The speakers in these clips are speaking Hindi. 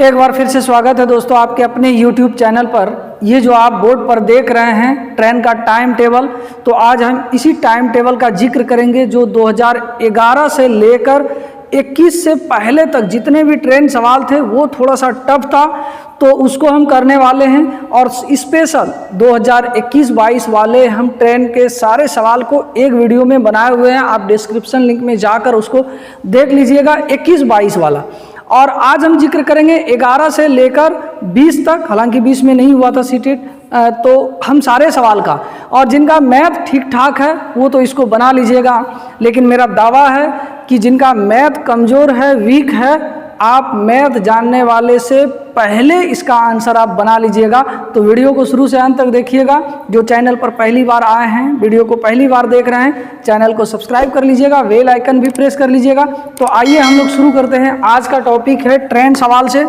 एक बार फिर से स्वागत है दोस्तों आपके अपने YouTube चैनल पर। ये जो आप बोर्ड पर देख रहे हैं ट्रेन का टाइम टेबल, तो आज हम इसी टाइम टेबल का जिक्र करेंगे जो 2011 से लेकर 21 से पहले तक जितने भी ट्रेन सवाल थे वो थोड़ा सा टफ था, तो उसको हम करने वाले हैं। और स्पेशल 2021-22 वाले हम ट्रेन के सारे सवाल को एक वीडियो में बनाए हुए हैं, आप डिस्क्रिप्शन लिंक में जाकर उसको देख लीजिएगा 21-22 वाला। और आज हम जिक्र करेंगे 11 से लेकर 20 तक, हालांकि 20 में नहीं हुआ था सीटेट, तो हम सारे सवाल का, और जिनका मैथ ठीक ठाक है वो तो इसको बना लीजिएगा। लेकिन मेरा दावा है कि जिनका मैथ कमज़ोर है, वीक है, आप मैथ जानने वाले से पहले इसका आंसर आप बना लीजिएगा। तो वीडियो को शुरू से अंत तक देखिएगा। जो चैनल पर पहली बार आए हैं, वीडियो को पहली बार देख रहे हैं, चैनल को सब्सक्राइब कर लीजिएगा, बेल आइकन भी प्रेस कर लीजिएगा। तो आइए हम लोग शुरू करते हैं। आज का टॉपिक है ट्रेन सवाल से।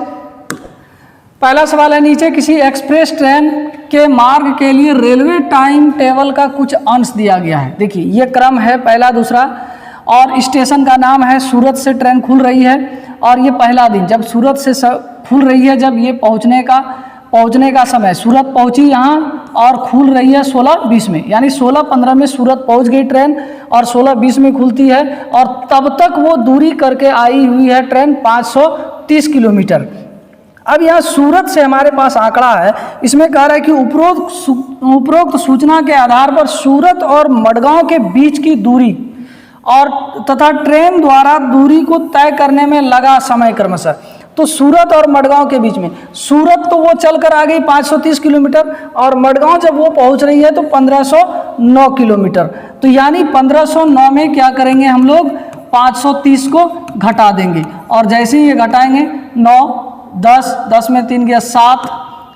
पहला सवाल है, नीचे किसी एक्सप्रेस ट्रेन के मार्ग के लिए रेलवे टाइम टेबल का कुछ अंश दिया गया है। देखिए ये क्रम है पहला, दूसरा, और स्टेशन का नाम है सूरत से ट्रेन खुल रही है। और ये पहला दिन जब सूरत से खुल रही है, जब ये पहुंचने का समय, सूरत पहुंची यहाँ और खुल रही है 16:20 में, यानी 16:15 में सूरत पहुंच गई ट्रेन और 16:20 में खुलती है। और तब तक वो दूरी करके आई हुई है ट्रेन 530 किलोमीटर। अब यहाँ सूरत से हमारे पास आंकड़ा है, इसमें कह रहा है कि उपरोक्त सूचना के आधार पर सूरत और मडगांव के बीच की दूरी और तथा ट्रेन द्वारा दूरी को तय करने में लगा समय क्रमशः। तो सूरत और मडगांव के बीच में, सूरत तो वो चलकर आ गई 530 किलोमीटर और मडगांव जब वो पहुंच रही है तो 1509 किलोमीटर। तो यानी 1509 में क्या करेंगे हम लोग, 530 को घटा देंगे। और जैसे ही ये घटाएंगे 9, 10, 10 में 3 गया 7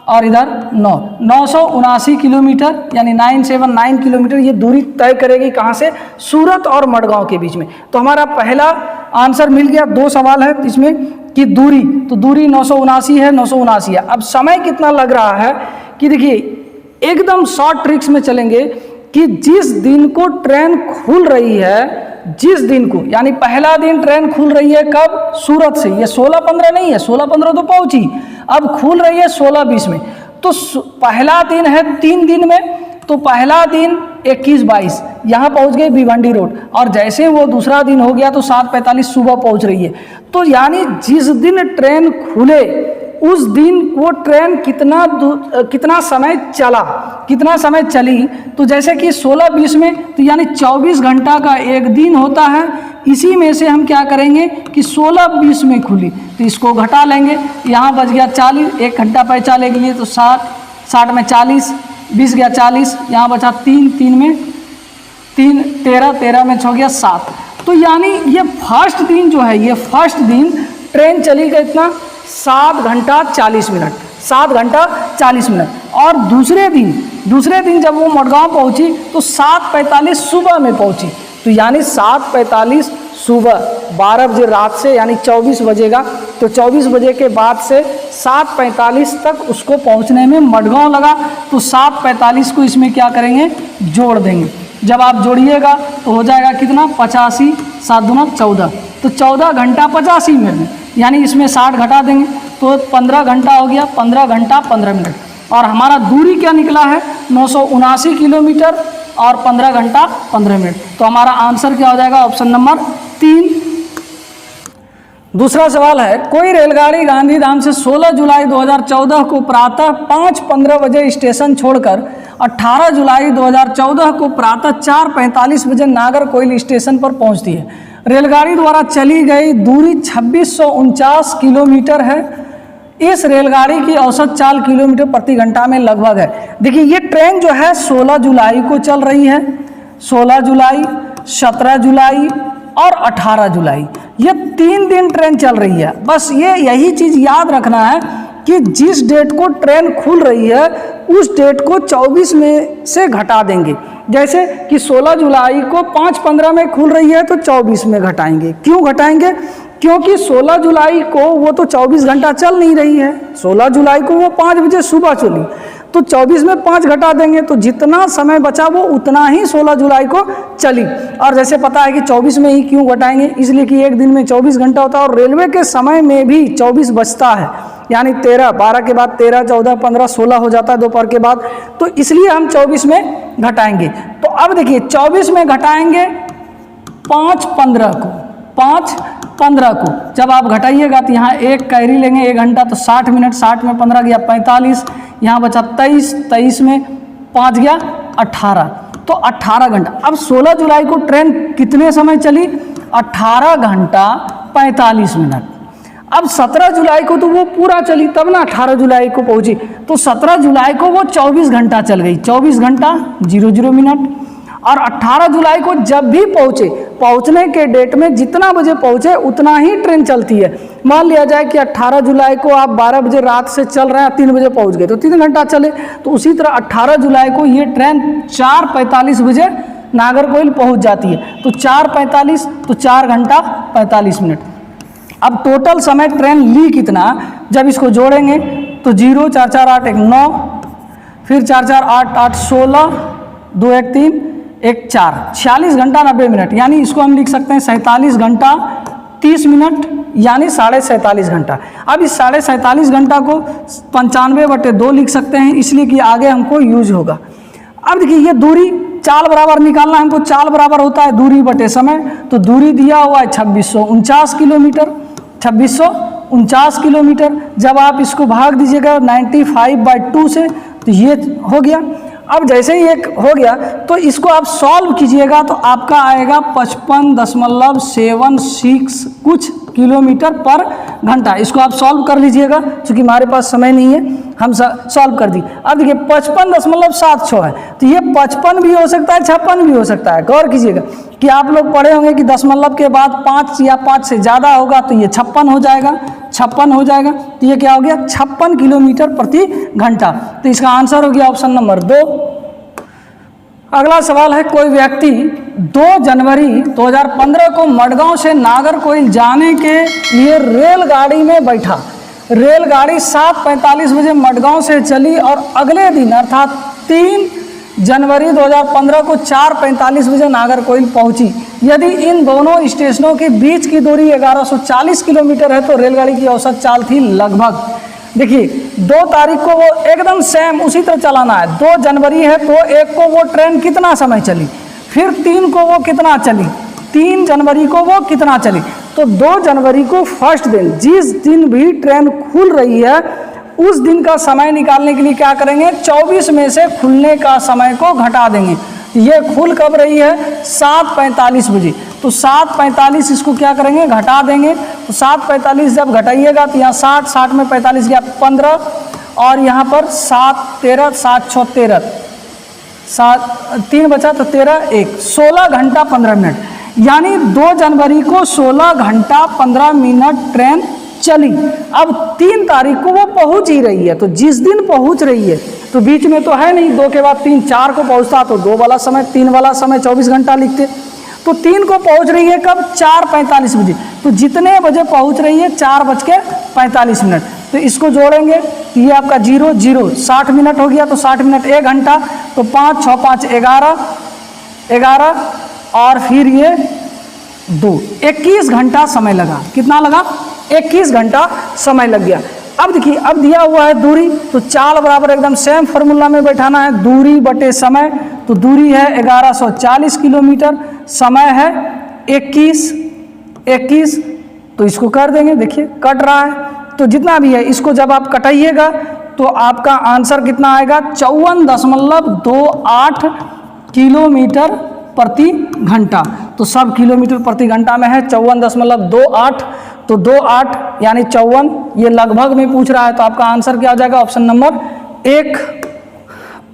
और इधर 979 किलोमीटर, यानी 979 किलोमीटर ये दूरी तय करेगी कहाँ से, सूरत और मडगांव के बीच में। तो हमारा पहला आंसर मिल गया। दो सवाल है इसमें कि दूरी, तो दूरी 979 है, 979 है। अब समय कितना लग रहा है कि देखिए एकदम शॉर्ट ट्रिक्स में चलेंगे कि जिस दिन को ट्रेन खुल रही है, जिस दिन को, यानी पहला दिन ट्रेन खुल रही है कब, सूरत से, ये 16:15 नहीं है, 16:15 तो पहुंची, अब खुल रही है 16:20 में। तो पहला दिन है 3 दिन में, तो पहला दिन 21-22 यहाँ पहुंच गए भिवंडी रोड, और जैसे वो दूसरा दिन हो गया तो 7:45 सुबह पहुंच रही है। तो यानी जिस दिन ट्रेन खुले उस दिन वो ट्रेन कितना समय चली, तो जैसे कि 16:20 में, तो यानी 24 घंटा का एक दिन होता है। इसी में से हम क्या करेंगे कि 16:20 में खुली, तो इसको घटा लेंगे, यहाँ बच गया 40, 1 घंटा पैसा ले लिए तो 60 में 40, 20 गया 40, यहाँ बचा 3, 3 में 3, 13, 13 में 6 गया 7। तो यानी ये फर्स्ट दिन जो है, ये फर्स्ट दिन ट्रेन चली गई इतना 7 घंटा 40 मिनट, 7 घंटा 40 मिनट। और दूसरे दिन जब वो मडगांव पहुंची तो 7:45 सुबह में पहुंची, तो यानी 7:45 सुबह, 12 बजे रात से, यानी 24 बजेगा, तो 24 बजे के बाद से 7:45 तक उसको पहुंचने में मडगांव लगा। तो 7:45 को इसमें क्या करेंगे, जोड़ देंगे। जब आप जोड़िएगा तो हो जाएगा कितना, 85, 7 दूना 14, तो 14 घंटा 85 मिनट, यानी इसमें 60 घटा देंगे तो 15 घंटा हो गया, 15 घंटा 15 मिनट। और हमारा दूरी क्या निकला है, 979 किलोमीटर और 15 घंटा 15 मिनट। तो हमारा आंसर क्या हो जाएगा, ऑप्शन नंबर 3। दूसरा सवाल है, कोई रेलगाड़ी गांधीधाम से 16 जुलाई 2014 को प्रातः 5:15 बजे स्टेशन छोड़कर 18 जुलाई 2014 को प्रातः 4:45 बजे नागरकोइल स्टेशन पर पहुंचती है। रेलगाड़ी द्वारा चली गई दूरी 2649 किलोमीटर है। इस रेलगाड़ी की औसत चाल किलोमीटर प्रति घंटा में लगभग है। देखिए ये ट्रेन जो है 16 जुलाई को चल रही है, 16 जुलाई, 17 जुलाई और 18 जुलाई, ये 3 दिन ट्रेन चल रही है। बस यही चीज़ याद रखना है कि जिस डेट को ट्रेन खुल रही है उस डेट को 24 में से घटा देंगे। जैसे कि 16 जुलाई को 5:15 में खुल रही है तो 24 में घटाएंगे। क्यों घटाएंगे, क्योंकि 16 जुलाई को वो तो 24 घंटा चल नहीं रही है, 16 जुलाई को वो 5 बजे सुबह चली, तो 24 में 5 घटा देंगे, तो जितना समय बचा वो उतना ही 16 जुलाई को चली। और जैसे पता है कि 24 में ही क्यों घटाएंगे, इसलिए कि एक दिन में 24 घंटा होता है और रेलवे के समय में भी 24 बजता है, यानी 13, 12 के बाद 13, 14, 15, 16 हो जाता है दोपहर के बाद, तो इसलिए हम 24 में घटाएंगे। तो अब देखिए 24 में घटाएंगे 5:15 को, 5:15 को जब आप घटाइएगा तो यहाँ एक कैरी लेंगे 1 घंटा, तो 60 मिनट, 60 में 15 गया 45, यहाँ बचा 23, 23 में 5 गया 18, तो 18 घंटा। अब 16 जुलाई को ट्रेन कितने समय चली? 18 घंटा 45 मिनट। अब 17 जुलाई को तो वो पूरा चली, तब ना 18 जुलाई को पहुंची, तो 17 जुलाई को वो 24 घंटा चल गई, 24 घंटा 00 मिनट। और 18 जुलाई को जब भी पहुंचे, पहुंचने के डेट में जितना बजे पहुंचे उतना ही ट्रेन चलती है। मान लिया जाए कि 18 जुलाई को आप 12 बजे रात से चल रहे हैं, 3 बजे पहुंच गए तो 3 घंटा चले, तो उसी तरह 18 जुलाई को ये ट्रेन 4:45 बजे नागरकोइल पहुंच जाती है, तो 4:45 तो 4 घंटा 45 मिनट। अब टोटल समय ट्रेन ली कितना, जब इसको जोड़ेंगे तो 0, 4, 4, 8, 1, 9, फिर 4, 4, 8, 8, 16, 2, 1, 3, 1, 4, 46 घंटा 90 मिनट, यानी इसको हम लिख सकते हैं 47 घंटा 30 मिनट, यानी 47.5 घंटा। अब इस 47.5 घंटा को 95/2 लिख सकते हैं, इसलिए कि आगे हमको यूज होगा। अब देखिए ये दूरी चाल बराबर निकालना, हमको चाल बराबर होता है दूरी बटे समय, तो दूरी दिया हुआ है 2649 किलोमीटर, 2649 किलोमीटर। जब आप इसको भाग दीजिएगा 95/2 से तो ये हो गया। अब जैसे ही एक हो गया तो इसको आप सॉल्व कीजिएगा तो आपका आएगा 55.76 कुछ किलोमीटर पर घंटा। इसको आप सॉल्व कर लीजिएगा, क्योंकि हमारे पास समय नहीं है, हम सॉल्व कर दी। अब देखिए 55.76 है, तो ये 55 भी हो सकता है, 56 भी हो सकता है। गौर कीजिएगा कि आप लोग पढ़े होंगे कि दशमलव के बाद 5 या 5 से ज़्यादा होगा तो ये 56 हो जाएगा, 56 हो जाएगा, तो ये क्या हो गया 56 किलोमीटर प्रति घंटा। तो इसका आंसर हो गया ऑप्शन नंबर 2। अगला सवाल है, कोई व्यक्ति 2 जनवरी 2015 को मडगांव से नागरकोइल जाने के लिए रेलगाड़ी में बैठा। रेलगाड़ी 7:45 बजे मडगांव से चली और अगले दिन अर्थात 3 जनवरी 2015 को 4:45 बजे नागरकोइल पहुंची। यदि इन दोनों स्टेशनों के बीच की दूरी 1140 किलोमीटर है तो रेलगाड़ी की औसत चाल थी लगभग। देखिए 2 तारीख को वो एकदम सेम उसी तरह चलाना है। 2 जनवरी है तो 1 को वो ट्रेन कितना समय चली, फिर 3 को वो कितना चली, 3 जनवरी को वो कितना चली। तो 2 जनवरी को फर्स्ट दिन, जिस दिन भी ट्रेन खुल रही है उस दिन का समय निकालने के लिए क्या करेंगे, 24 में से खुलने का समय को घटा देंगे। ये खुल कब रही है, 7:45 बजे, तो 7:45 इसको क्या करेंगे, घटा देंगे। तो 7:45 जब घटाइएगा तो यहाँ 60, 60 में 45 गया 15, और यहाँ पर 7, 13, 7, 6, 13, 7, 3 बचा तो 13, 1, 16 घंटा 15 मिनट, यानी 2 जनवरी को 16 घंटा 15 मिनट ट्रेन चली। अब 3 तारीख को वो पहुंच ही रही है, तो जिस दिन पहुंच रही है तो बीच में तो है नहीं 2 के बाद 3, 4 को पहुंचता तो 2 वाला समय, 3 वाला समय 24 घंटा लिखते। तो 3 को पहुंच रही है कब, 4:45 बजे, तो जितने बजे पहुंच रही है 4:45 मिनट, तो इसको जोड़ेंगे तो ये आपका 0, 0, 60 मिनट हो गया, तो 60 मिनट 1 घंटा, तो 5, 6, 5, 11, और फिर ये 2, 21 घंटा समय लगा। कितना लगा, 21 घंटा समय लग गया। अब देखिए अब दिया हुआ है दूरी, तो चाल बराबर एकदम सेम फार्मूला में बैठाना है, दूरी बटे समय, तो दूरी है 1140 किलोमीटर, समय है 21, तो इसको कर देंगे। देखिए कट रहा है, तो जितना भी है इसको जब आप कटाइएगा तो आपका आंसर कितना आएगा, 54.28 किलोमीटर प्रति घंटा। तो सब किलोमीटर प्रति घंटा में है 54.28, तो 28 यानी 54, ये लगभग में पूछ रहा है, तो आपका आंसर क्या हो जाएगा, ऑप्शन नंबर 1।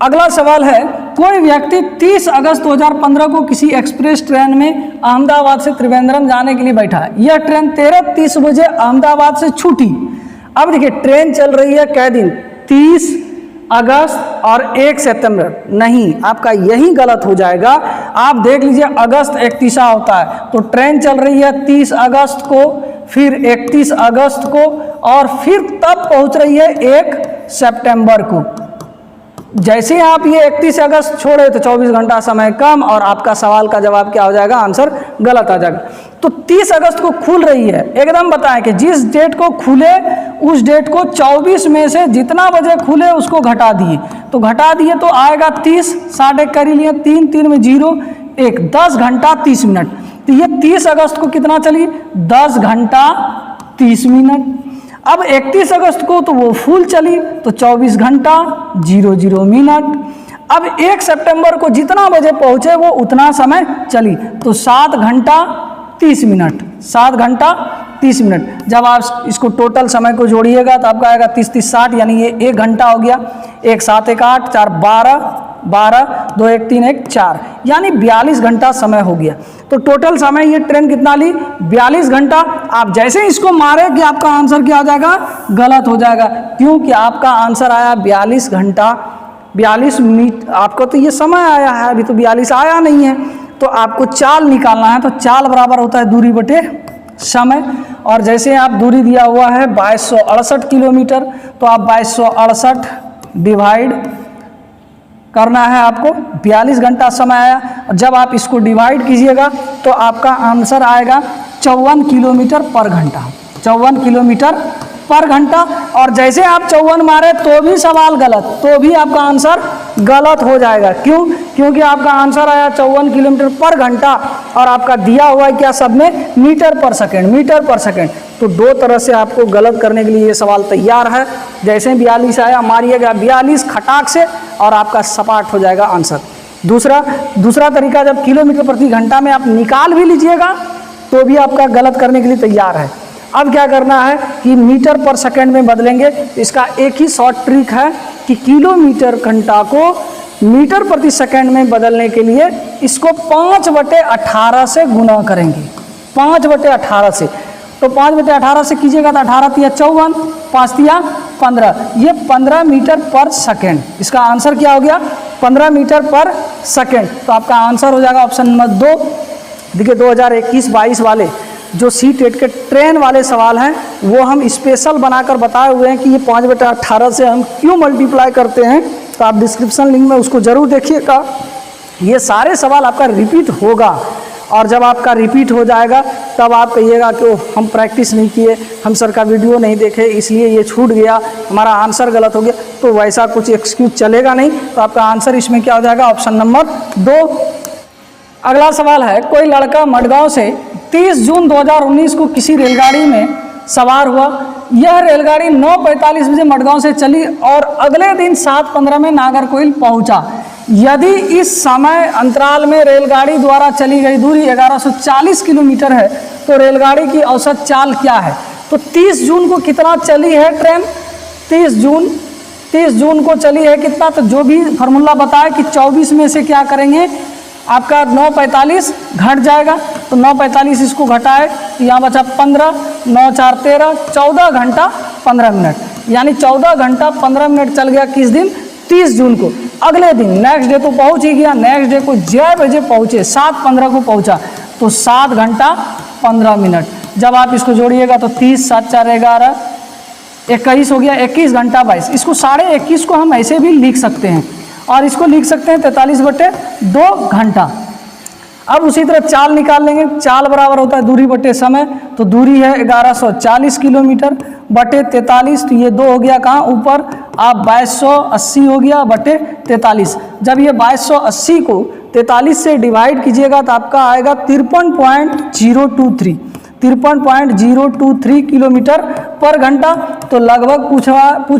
अगला सवाल है, कोई व्यक्ति 30 अगस्त 2015 को किसी एक्सप्रेस ट्रेन में अहमदाबाद से त्रिवेंद्रम जाने के लिए बैठा। यह ट्रेन 13:30 बजे अहमदाबाद से छूटी। अब देखिए ट्रेन चल रही है कै दिन, 30 अगस्त और 1 सितंबर, नहीं आपका यही गलत हो जाएगा। आप देख लीजिए अगस्त 31 होता है, तो ट्रेन चल रही है 30 अगस्त को, फिर 31 अगस्त को, और फिर तब पहुंच रही है 1 सितंबर को। जैसे ही आप ये 31 अगस्त छोड़े तो 24 घंटा समय कम और आपका सवाल का जवाब क्या हो जाएगा, आंसर गलत आ जाएगा। तो 30 अगस्त को खुल रही है, एकदम बताएं कि जिस डेट को खुले उस डेट को 24 में से जितना बजे खुले उसको घटा दिए, तो घटा दिए तो आएगा 30, 60 कर ही लिए, 3 3 में 0 1, 10 घंटा 30 मिनट। तो ये 30 अगस्त को कितना चली, 10 घंटा 30 मिनट। अब 31 अगस्त को तो वो फुल चली तो 24 घंटा 00 मिनट। अब 1 सितंबर को जितना बजे पहुँचे वो उतना समय चली तो 7 घंटा 30 मिनट, 7 घंटा 30 मिनट। जब आप इसको टोटल समय को जोड़िएगा तो आपका आएगा 30 30 60, यानी ये 1 घंटा हो गया, 1 7 1 8 4 12 2 1 3 1 4, यानी 42 घंटा समय हो गया। तो टोटल समय ये ट्रेन कितना ली, 42 घंटा। आप जैसे ही इसको मारे कि आपका आंसर क्या हो जाएगा, गलत हो जाएगा, क्योंकि आपका आंसर आया 42 घंटा 42 मिनट। आपको तो ये समय आया है, अभी तो 42 आया नहीं है। तो आपको चाल निकालना है, तो चाल बराबर होता है दूरी बटे समय। और जैसे आप दूरी दिया हुआ है 2268 किलोमीटर, तो आप 2268 डिवाइड करना है आपको, 42 घंटा समय आया। और जब आप इसको डिवाइड कीजिएगा तो आपका आंसर आएगा 54 किलोमीटर पर घंटा, 54 किलोमीटर पर घंटा। और जैसे आप 54 मारे तो भी सवाल गलत, तो भी आपका आंसर गलत हो जाएगा। क्यों? क्योंकि आपका आंसर आया 54 किलोमीटर पर घंटा और आपका दिया हुआ है क्या सब में, मीटर पर सेकंड, मीटर पर सेकंड। तो दो तरह से आपको गलत करने के लिए ये सवाल तैयार है। जैसे 42 आया, मारिएगा 42 खटाक से और आपका सपाट हो जाएगा आंसर। दूसरा तरीका, जब किलोमीटर प्रति घंटा में आप निकाल भी लीजिएगा तो भी आपका गलत करने के लिए तैयार है। अब क्या करना है कि मीटर पर सेकंड में बदलेंगे। इसका एक ही शॉर्ट ट्रिक है कि किलोमीटर घंटा को मीटर प्रति सेकंड में बदलने के लिए इसको 5/18 से गुना करेंगे, 5/18 से। तो 5/18 से कीजिएगा तो 18 तिया 54, 5 तिया 15, ये 15 मीटर पर सेकंड। इसका आंसर क्या हो गया, 15 मीटर पर सेकंड। तो आपका आंसर हो जाएगा ऑप्शन नंबर 2। देखिए 2021-22 वाले जो सी-टेट के ट्रेन वाले सवाल हैं वो हम स्पेशल बनाकर बताए हुए हैं कि ये 5/18 से हम क्यों मल्टीप्लाई करते हैं। तो आप डिस्क्रिप्शन लिंक में उसको ज़रूर देखिएगा। ये सारे सवाल आपका रिपीट होगा और जब आपका रिपीट हो जाएगा तब आप कहिएगा कि हम प्रैक्टिस नहीं किए, हम सर का वीडियो नहीं देखे इसलिए ये छूट गया, हमारा आंसर गलत हो गया। तो वैसा कुछ एक्सक्यूज चलेगा नहीं। तो आपका आंसर इसमें क्या हो जाएगा, ऑप्शन नंबर 2। अगला सवाल है, कोई लड़का मडगांव से 30 जून 2019 को किसी रेलगाड़ी में सवार हुआ। यह रेलगाड़ी 9:45 बजे मडगांव से चली और अगले दिन 7:15 में नागरकोइल पहुंचा। यदि इस समय अंतराल में रेलगाड़ी द्वारा चली गई दूरी 1140 किलोमीटर है तो रेलगाड़ी की औसत चाल क्या है। तो 30 जून को कितना चली है ट्रेन, 30 जून को चली है कितना, तो जो भी फार्मूला बताए कि 24 में से क्या करेंगे, आपका 9:45 घट जाएगा। तो 9:45 इसको घटाए तो यहाँ बचा 15, 9 4 13, 14 घंटा 15 मिनट, यानी 14 घंटा 15 मिनट चल गया। किस दिन, 30 जून को। अगले दिन नेक्स्ट डे तो पहुँच ही गया, नेक्स्ट डे को जय बजे पहुँचे, 7:15 को पहुँचा, तो 7 घंटा 15 मिनट। जब आप इसको जोड़िएगा तो 30 7 4 11 21 हो गया, 21 घंटा 22। इसको 21.5 को हम ऐसे भी लिख सकते हैं और इसको लिख सकते हैं 43/2 घंटा। अब उसी तरह चाल निकाल लेंगे। चाल बराबर होता है दूरी बटे समय। तो दूरी है 1140 किलोमीटर बटे 43, तो ये 2 हो गया कहाँ ऊपर, आप 2280 हो गया बटे 43। जब ये 2280 को 43 से डिवाइड कीजिएगा तो आपका आएगा 53.023 किलोमीटर पर घंटा। तो लगभग पूछ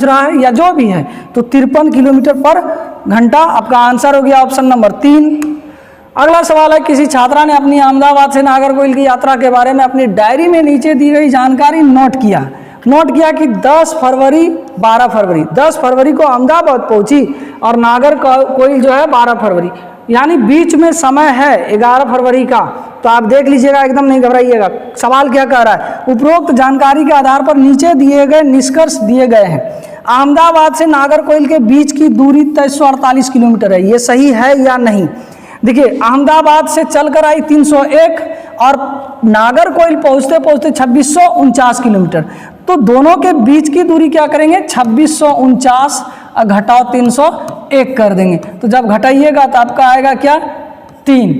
रहा है या जो भी है, तो 53 किलोमीटर पर घंटा आपका आंसर हो गया ऑप्शन नंबर 3। अगला सवाल है, किसी छात्रा ने अपनी अहमदाबाद से नागरकोइल की यात्रा के बारे में अपनी डायरी में नीचे दी गई जानकारी नोट किया कि 10 फरवरी 12 फरवरी 10 फरवरी को अहमदाबाद पहुंची और नागरकोइल जो है 12 फरवरी, यानी बीच में समय है 11 फरवरी का। तो आप देख लीजिएगा, एकदम नहीं घबराइएगा। सवाल क्या कह रहा है, उपरोक्त जानकारी के आधार पर नीचे दिए गए निष्कर्ष दिए गए हैं। अहमदाबाद से नागरकोइल के बीच की दूरी 2348 किलोमीटर है, ये सही है या नहीं। देखिए अहमदाबाद से चलकर आई 301 और नागरकोइल पहुंचते पहुंचते 2649 किलोमीटर। तो दोनों के बीच की दूरी क्या करेंगे, 2649 घटाओ 301 कर देंगे। तो जब घटाइएगा तो आपका आएगा क्या 3,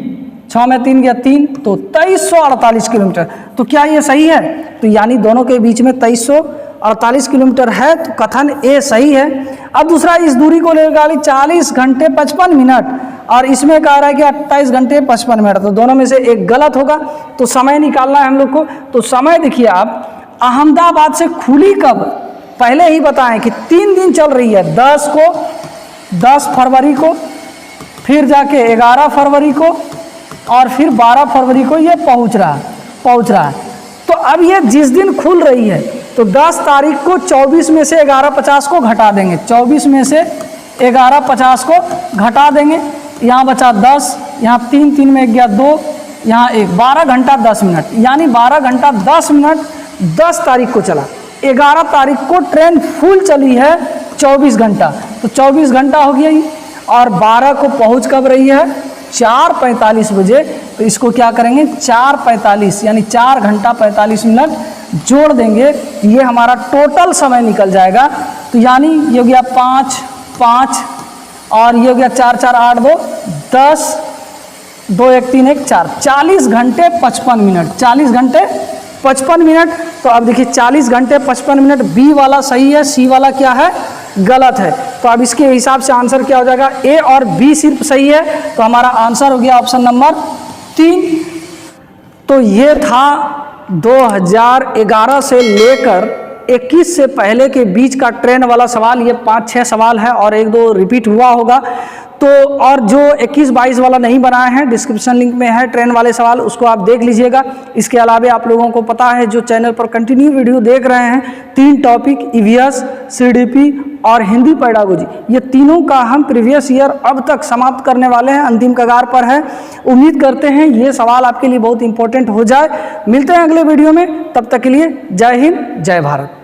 6 में 3 गया 3, तो 2348 किलोमीटर। तो क्या ये सही है? तो यानी दोनों के बीच में 2348 किलोमीटर है, तो कथन ए सही है। अब दूसरा, इस दूरी को रेलगाड़ी 40 घंटे 55 मिनट और इसमें कह रहा है कि 28 घंटे 55 मिनट, तो दोनों में से एक गलत होगा। तो समय निकालना है हम लोग को। तो समय देखिए आप, अहमदाबाद से खुली कब, पहले ही बताएं कि 3 दिन चल रही है, 10 फरवरी को, फिर जाके 11 फरवरी को और फिर 12 फरवरी को ये पहुंच रहा है। तो अब ये जिस दिन खुल रही है तो 10 तारीख को 24 में से 11:50 को घटा देंगे, 24 में से 11:50 को घटा देंगे, यहाँ बचा 10, यहाँ 3 में गया 2, यहाँ 1, 12 घंटा 10 मिनट, यानी 12 घंटा 10 मिनट 10 तारीख को चला। 11 तारीख को ट्रेन फुल चली है 24 घंटा, तो 24 घंटा हो गया ही। और 12 को पहुँच कब रही है 4:45 बजे, तो इसको क्या करेंगे 4:45 यानी 4 घंटा 45 मिनट जोड़ देंगे, ये हमारा टोटल समय निकल जाएगा। तो यानी ये हो गया 5 और ये हो गया 4 4 8 2 10 2 1 3 1 4, 40 घंटे 55 मिनट, 40 घंटे 55 मिनट। तो अब देखिए 40 घंटे 55 मिनट, बी वाला सही है, सी वाला क्या है गलत है। तो अब इसके हिसाब से आंसर क्या हो जाएगा, ए और बी सिर्फ सही है, तो हमारा आंसर हो गया ऑप्शन नंबर 3। तो ये था 2011 से लेकर 21 से पहले के बीच का ट्रेन वाला सवाल। ये 5-6 सवाल है और 1-2 रिपीट हुआ होगा। तो और जो 21-22 वाला नहीं बनाए हैं, डिस्क्रिप्शन लिंक में है ट्रेन वाले सवाल, उसको आप देख लीजिएगा। इसके अलावा आप लोगों को पता है, जो चैनल पर कंटिन्यू वीडियो देख रहे हैं, 3 टॉपिक ईवीएस, सीडीपी और हिंदी पेडागोजी, ये तीनों का हम प्रीवियस ईयर अब तक समाप्त करने वाले हैं, अंतिम कगार पर है। उम्मीद करते हैं ये सवाल आपके लिए बहुत इंपॉर्टेंट हो जाए। मिलते हैं अगले वीडियो में, तब तक के लिए जय हिंद जय भारत।